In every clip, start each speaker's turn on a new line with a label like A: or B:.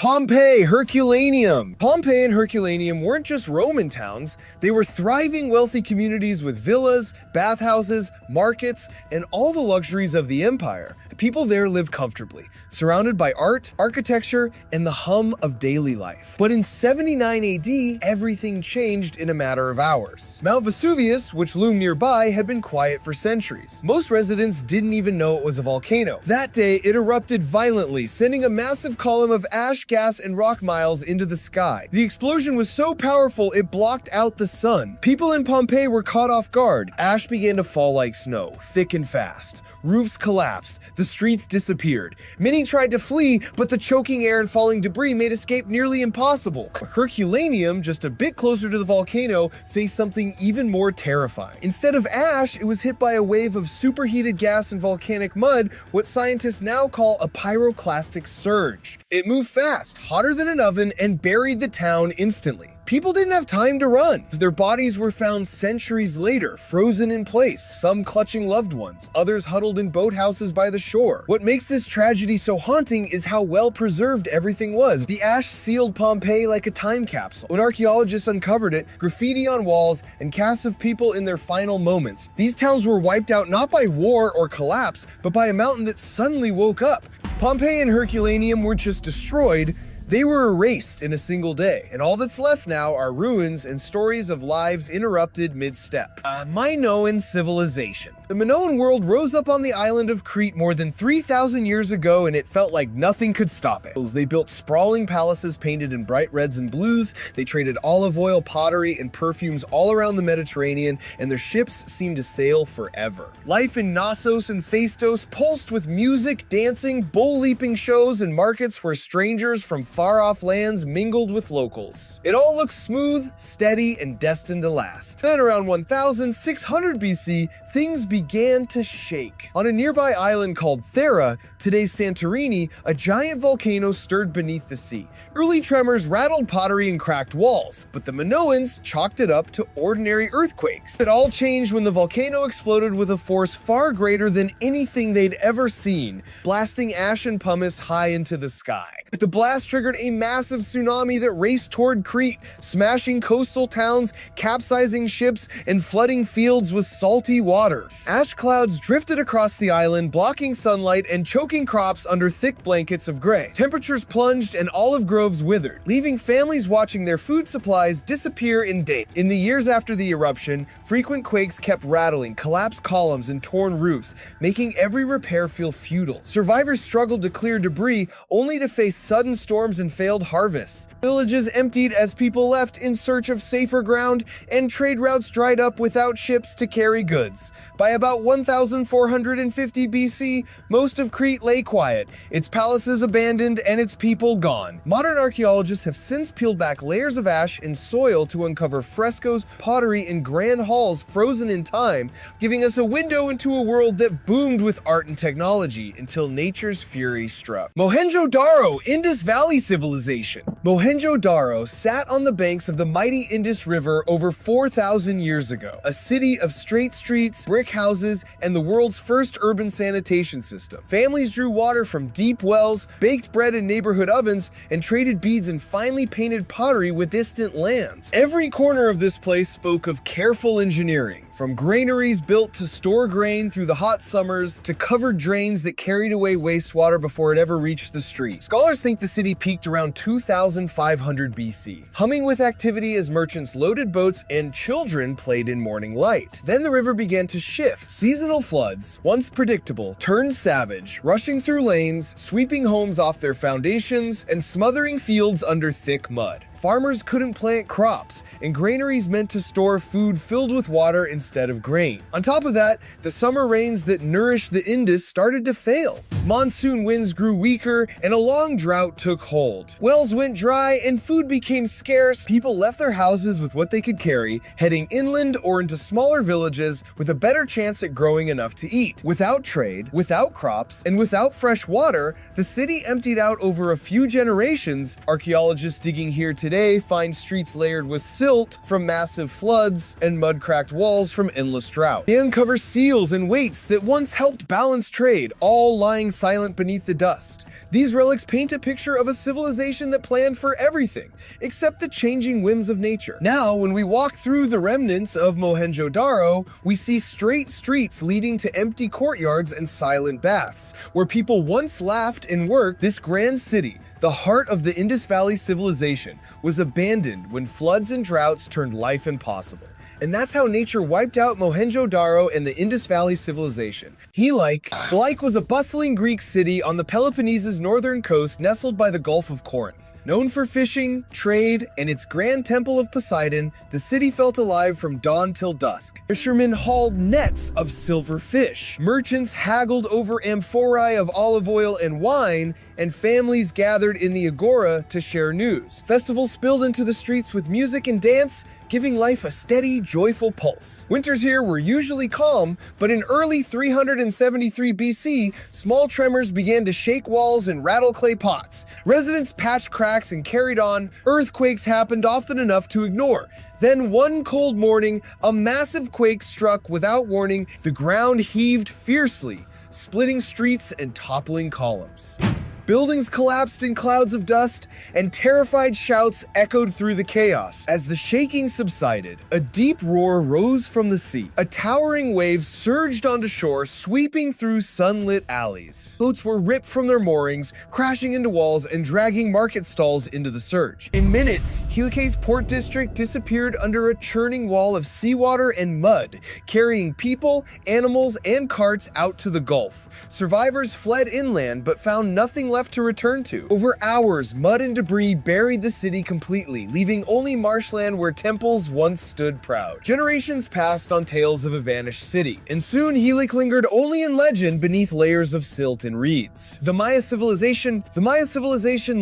A: Pompeii Herculaneum. Pompeii and Herculaneum weren't just Roman towns, they were thriving, wealthy communities with villas, bathhouses, markets, and all the luxuries of the empire. People there lived comfortably, surrounded by art, architecture, and the hum of daily life. But in 79 AD, everything changed in a matter of hours. Mount Vesuvius, which loomed nearby, had been quiet for centuries. Most residents didn't even know it was a volcano. That day, it erupted violently, sending a massive column of ash, gas, and rock miles into the sky. The explosion was so powerful, it blocked out the sun. People in Pompeii were caught off guard. Ash began to fall like snow, thick and fast. Roofs collapsed, the streets disappeared. Many tried to flee, but the choking air and falling debris made escape nearly impossible. Herculaneum, just a bit closer to the volcano, faced something even more terrifying. Instead of ash, it was hit by a wave of superheated gas and volcanic mud, what scientists now call a pyroclastic surge. It moved fast, hotter than an oven, and buried the town instantly. People didn't have time to run. Their bodies were found centuries later, frozen in place, some clutching loved ones, others huddled in boathouses by the shore. What makes this tragedy so haunting is how well preserved everything was. The ash sealed Pompeii like a time capsule. When archaeologists uncovered it, graffiti on walls and casts of people in their final moments. These towns were wiped out not by war or collapse, but by a mountain that suddenly woke up. Pompeii and Herculaneum weren't just destroyed, they were erased in a single day, and all that's left now are ruins and stories of lives interrupted mid-step. Minoan Civilization. The Minoan world rose up on the island of Crete more than 3,000 years ago, and it felt like nothing could stop it. They built sprawling palaces painted in bright reds and blues, they traded olive oil, pottery, and perfumes all around the Mediterranean, and their ships seemed to sail forever. Life in Knossos and Phaistos pulsed with music, dancing, bull-leaping shows, and markets where strangers from far-off lands mingled with locals. It all looked smooth, steady, and destined to last. Then around 1600 BC, things began to shake. On a nearby island called Thera, today's Santorini, a giant volcano stirred beneath the sea. Early tremors rattled pottery and cracked walls, but the Minoans chalked it up to ordinary earthquakes. It all changed when the volcano exploded with a force far greater than anything they'd ever seen, blasting ash and pumice high into the sky. The blast triggered a massive tsunami that raced toward Crete, smashing coastal towns, capsizing ships, and flooding fields with salty water. Ash clouds drifted across the island, blocking sunlight and choking crops under thick blankets of gray. Temperatures plunged and olive groves withered, leaving families watching their food supplies disappear in days. In the years after the eruption, frequent quakes kept rattling, collapsed columns, and torn roofs, making every repair feel futile. Survivors struggled to clear debris, only to face sudden storms and failed harvests. Villages emptied as people left in search of safer ground, and trade routes dried up without ships to carry goods. By about 1450 BC, most of Crete lay quiet, its palaces abandoned and its people gone. Modern archaeologists have since peeled back layers of ash and soil to uncover frescoes, pottery, and grand halls frozen in time, giving us a window into a world that boomed with art and technology until nature's fury struck. Mohenjo-Daro, Indus Valley Civilization. Mohenjo-Daro sat on the banks of the mighty Indus River over 4,000 years ago, a city of straight streets, brick houses, and the world's first urban sanitation system. Families drew water from deep wells, baked bread in neighborhood ovens, and traded beads and finely painted pottery with distant lands. Every corner of this place spoke of careful engineering, from granaries built to store grain through the hot summers to covered drains that carried away wastewater before it ever reached the street. Scholars think the city peaked around 2500 BC, humming with activity as merchants loaded boats and children played in morning light. Then the river began to shift. Seasonal floods, once predictable, turned savage, rushing through lanes, sweeping homes off their foundations, and smothering fields under thick mud. Farmers couldn't plant crops, and granaries meant to store food filled with water instead of grain. On top of that, the summer rains that nourished the Indus started to fail. Monsoon winds grew weaker, and a long drought took hold. Wells went dry, and food became scarce. People left their houses with what they could carry, heading inland or into smaller villages with a better chance at growing enough to eat. Without trade, without crops, and without fresh water, the city emptied out over a few generations. Archaeologists digging here today today find streets layered with silt from massive floods and mud-cracked walls from endless drought. They uncover seals and weights that once helped balance trade, all lying silent beneath the dust. These relics paint a picture of a civilization that planned for everything, except the changing whims of nature. Now, when we walk through the remnants of Mohenjo-Daro, we see straight streets leading to empty courtyards and silent baths, where people once laughed and worked. This grand city, the heart of the Indus Valley civilization, was abandoned when floods and droughts turned life impossible. And that's how nature wiped out Mohenjo-Daro and the Indus Valley civilization. Helike was a bustling Greek city on the Peloponnese's northern coast nestled by the Gulf of Corinth. Known for fishing, trade, and its grand temple of Poseidon, the city felt alive from dawn till dusk. Fishermen hauled nets of silver fish. Merchants haggled over amphorae of olive oil and wine, and families gathered in the agora to share news. Festivals spilled into the streets with music and dance, giving life a steady, joyful pulse. Winters here were usually calm, but in early 373 BC, small tremors began to shake walls and rattle clay pots. Residents patched cracks and carried on. Earthquakes happened often enough to ignore. Then one cold morning, a massive quake struck without warning. The ground heaved fiercely, splitting streets and toppling columns. Buildings collapsed in clouds of dust, and terrified shouts echoed through the chaos. As the shaking subsided, a deep roar rose from the sea. A towering wave surged onto shore, sweeping through sunlit alleys. Boats were ripped from their moorings, crashing into walls and dragging market stalls into the surge. In minutes, Helike's port district disappeared under a churning wall of seawater and mud, carrying people, animals, and carts out to the Gulf. Survivors fled inland, but found nothing left to return to. Over hours, mud and debris buried the city completely, leaving only marshland where temples once stood proud. Generations passed on tales of a vanished city, and soon Helike lingered only in legend beneath layers of silt and reeds. The Maya Civilization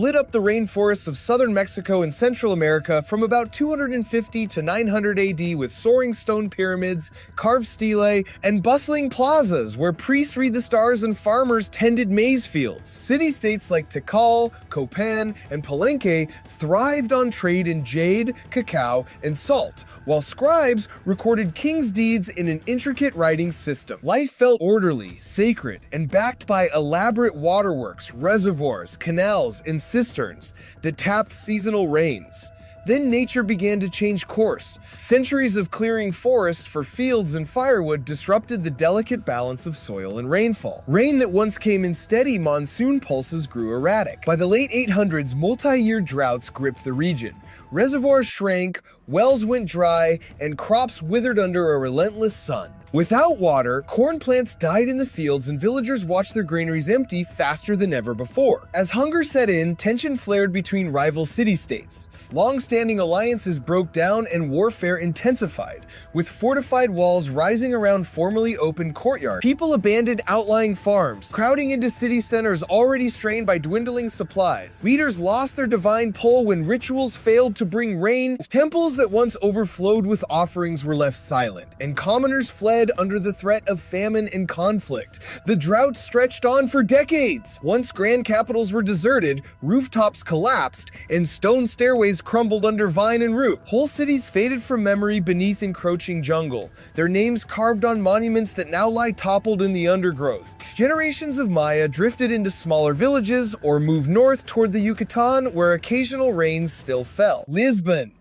A: lit up the rainforests of southern Mexico and Central America from about 250 to 900 AD with soaring stone pyramids, carved stelae, and bustling plazas where priests read the stars and farmers tended maize fields. City-states like Tikal, Copan, and Palenque thrived on trade in jade, cacao, and salt, while scribes recorded king's deeds in an intricate writing system. Life felt orderly, sacred, and backed by elaborate waterworks, reservoirs, canals, and cisterns that tapped seasonal rains. Then nature began to change course. Centuries of clearing forest for fields and firewood disrupted the delicate balance of soil and rainfall. Rain that once came in steady monsoon pulses grew erratic. By the late 800s, multi-year droughts gripped the region. Reservoirs shrank, wells went dry, and crops withered under a relentless sun. Without water, corn plants died in the fields and villagers watched their granaries empty faster than ever before. As hunger set in, tension flared between rival city-states. Long-standing alliances broke down and warfare intensified, with fortified walls rising around formerly open courtyards. People abandoned outlying farms, crowding into city centers already strained by dwindling supplies. Leaders lost their divine pull when rituals failed to bring rain. Temples that once overflowed with offerings were left silent, and commoners fled under the threat of famine and conflict. The drought stretched on for decades. Once grand capitals were deserted, rooftops collapsed, and stone stairways crumbled under vine and root. Whole cities faded from memory beneath encroaching jungle, their names carved on monuments that now lie toppled in the undergrowth. Generations of Maya drifted into smaller villages or moved north toward the Yucatan, where occasional rains still fell. Lisbon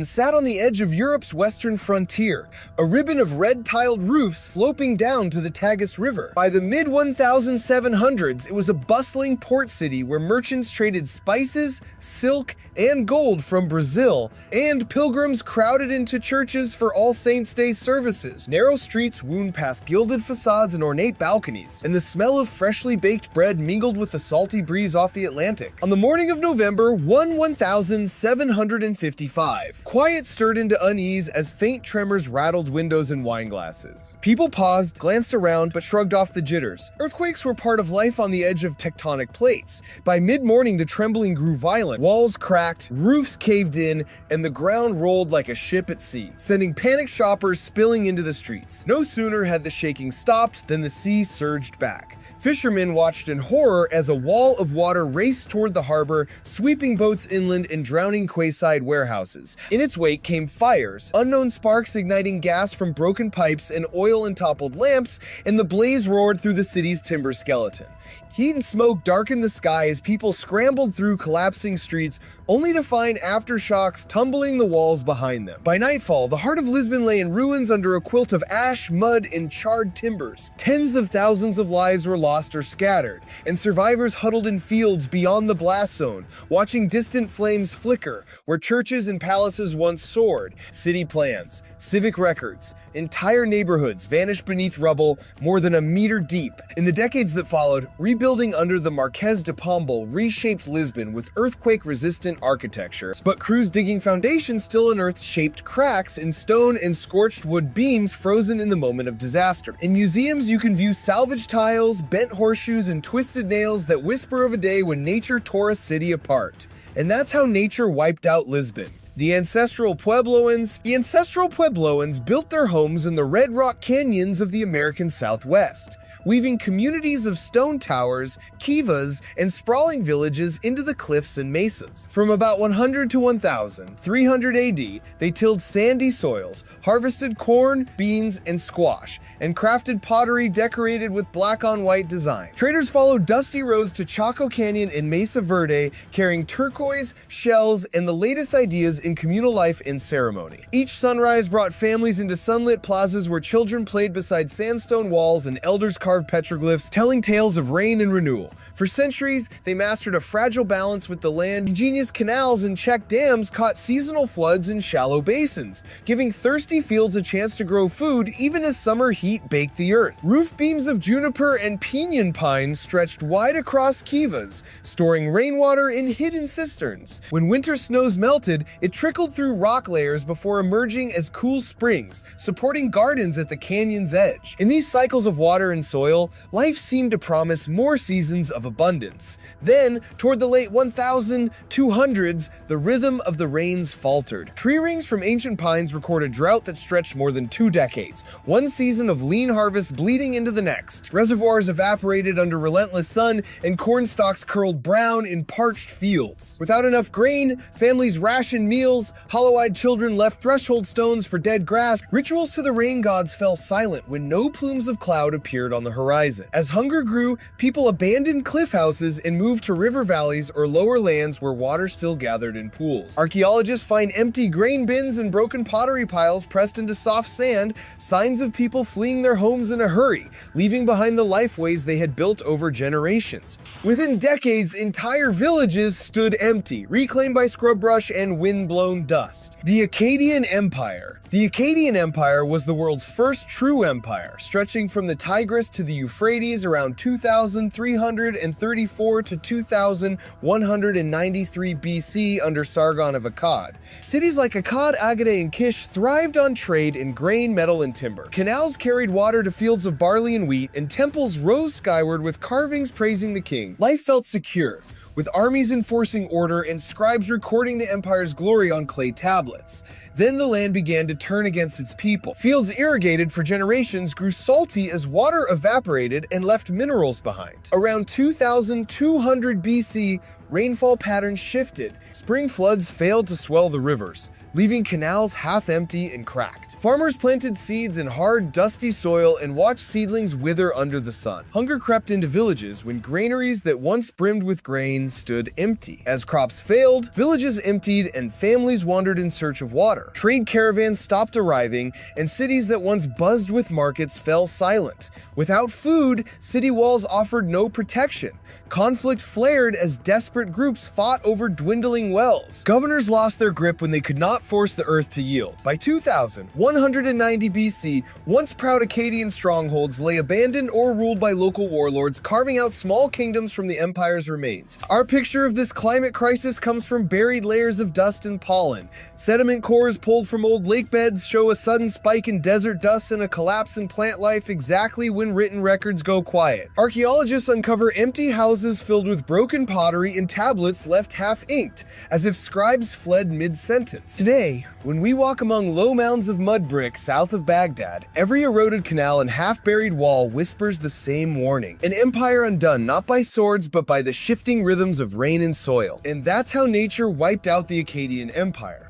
A: sat on the edge of Europe's western frontier, a ribbon of red-tiled roofs sloping down to the Tagus River. By the mid-1700s, it was a bustling port city where merchants traded spices, silk, and gold from Brazil, and pilgrims crowded into churches for All Saints' Day services. Narrow streets wound past gilded facades and ornate balconies, and the smell of freshly baked bread mingled with the salty breeze off the Atlantic. On the morning of November 1755, quiet stirred into unease as faint tremors rattled windows and wine glasses. places. People paused, glanced around, but shrugged off the jitters. Earthquakes were part of life on the edge of tectonic plates. By mid-morning, the trembling grew violent. Walls cracked, roofs caved in, and the ground rolled like a ship at sea, sending panicked shoppers spilling into the streets. No sooner had the shaking stopped than the sea surged back. Fishermen watched in horror as a wall of water raced toward the harbor, sweeping boats inland and drowning quayside warehouses. In its wake came fires, unknown sparks igniting gas from broken pipes and oil and toppled lamps, and the blaze roared through the city's timber skeleton. Heat and smoke darkened the sky as people scrambled through collapsing streets, only to find aftershocks tumbling the walls behind them. By nightfall, the heart of Lisbon lay in ruins under a quilt of ash, mud, and charred timbers. Tens of thousands of lives were lost or scattered, and survivors huddled in fields beyond the blast zone, watching distant flames flicker where churches and palaces once soared. City plans, civic records, entire neighborhoods vanished beneath rubble more than a meter deep. In the decades that followed, rebuilding under the Marquês de Pombal reshaped Lisbon with earthquake-resistant architecture, but crews digging foundations still unearthed shaped cracks in stone and scorched wood beams frozen in the moment of disaster. In museums, you can view salvaged tiles, bent horseshoes, and twisted nails that whisper of a day when nature tore a city apart. And that's how nature wiped out Lisbon. The Ancestral Puebloans built their homes in the red rock canyons of the American Southwest, weaving communities of stone towers, kivas, and sprawling villages into the cliffs and mesas. From about 100 to 1300 AD, they tilled sandy soils, harvested corn, beans, and squash, and crafted pottery decorated with black-on-white design. Traders followed dusty roads to Chaco Canyon and Mesa Verde, carrying turquoise, shells, and the latest ideas in communal life and ceremony. Each sunrise brought families into sunlit plazas where children played beside sandstone walls and elders carved petroglyphs, telling tales of rain and renewal. For centuries, they mastered a fragile balance with the land. Ingenious canals and check dams caught seasonal floods in shallow basins, giving thirsty fields a chance to grow food even as summer heat baked the earth. Roof beams of juniper and piñon pine stretched wide across kivas, storing rainwater in hidden cisterns. When winter snows melted, it trickled through rock layers before emerging as cool springs, supporting gardens at the canyon's edge. In these cycles of water and soil, life seemed to promise more seasons of abundance. Then, toward the late 1200s, the rhythm of the rains faltered. Tree rings from ancient pines record a drought that stretched more than 2 decades, one season of lean harvest bleeding into the next. Reservoirs evaporated under relentless sun, and corn stalks curled brown in parched fields. Without enough grain, families rationed meals, hollow-eyed children left threshold stones for dead grass. Rituals to the rain gods fell silent when no plumes of cloud appeared on the horizon. As hunger grew, people abandoned cliff houses and moved to river valleys or lower lands where water still gathered in pools. Archaeologists find empty grain bins and broken pottery piles pressed into soft sand, signs of people fleeing their homes in a hurry, leaving behind the lifeways they had built over generations. Within decades, entire villages stood empty, reclaimed by scrub brush and wind-blown dust. The Akkadian Empire. The Akkadian Empire was the world's first true empire, stretching from the Tigris to the Euphrates around 2334 to 2193 BC under Sargon of Akkad. Cities like Akkad, Agade, and Kish thrived on trade in grain, metal, and timber. Canals carried water to fields of barley and wheat, and temples rose skyward with carvings praising the king. Life felt secure, with armies enforcing order and scribes recording the empire's glory on clay tablets. Then the land began to turn against its people. Fields irrigated for generations grew salty as water evaporated and left minerals behind. Around 2200 BC, rainfall patterns shifted. Spring floods failed to swell the rivers, leaving canals half empty and cracked. Farmers planted seeds in hard, dusty soil and watched seedlings wither under the sun. Hunger crept into villages when granaries that once brimmed with grain stood empty. As crops failed, villages emptied and families wandered in search of water. Trade caravans stopped arriving, and cities that once buzzed with markets fell silent. Without food, city walls offered no protection. Conflict flared as desperate separate groups fought over dwindling wells. Governors lost their grip when they could not force the earth to yield. By 2190 BC, once proud Akkadian strongholds lay abandoned or ruled by local warlords, carving out small kingdoms from the empire's remains. Our picture of this climate crisis comes from buried layers of dust and pollen. Sediment cores pulled from old lake beds show a sudden spike in desert dust and a collapse in plant life exactly when written records go quiet. Archaeologists uncover empty houses filled with broken pottery and tablets left half-inked, as if scribes fled mid-sentence. Today, when we walk among low mounds of mud brick south of Baghdad, every eroded canal and half-buried wall whispers the same warning. An empire undone not by swords but by the shifting rhythms of rain and soil. And that's how nature wiped out the Akkadian Empire.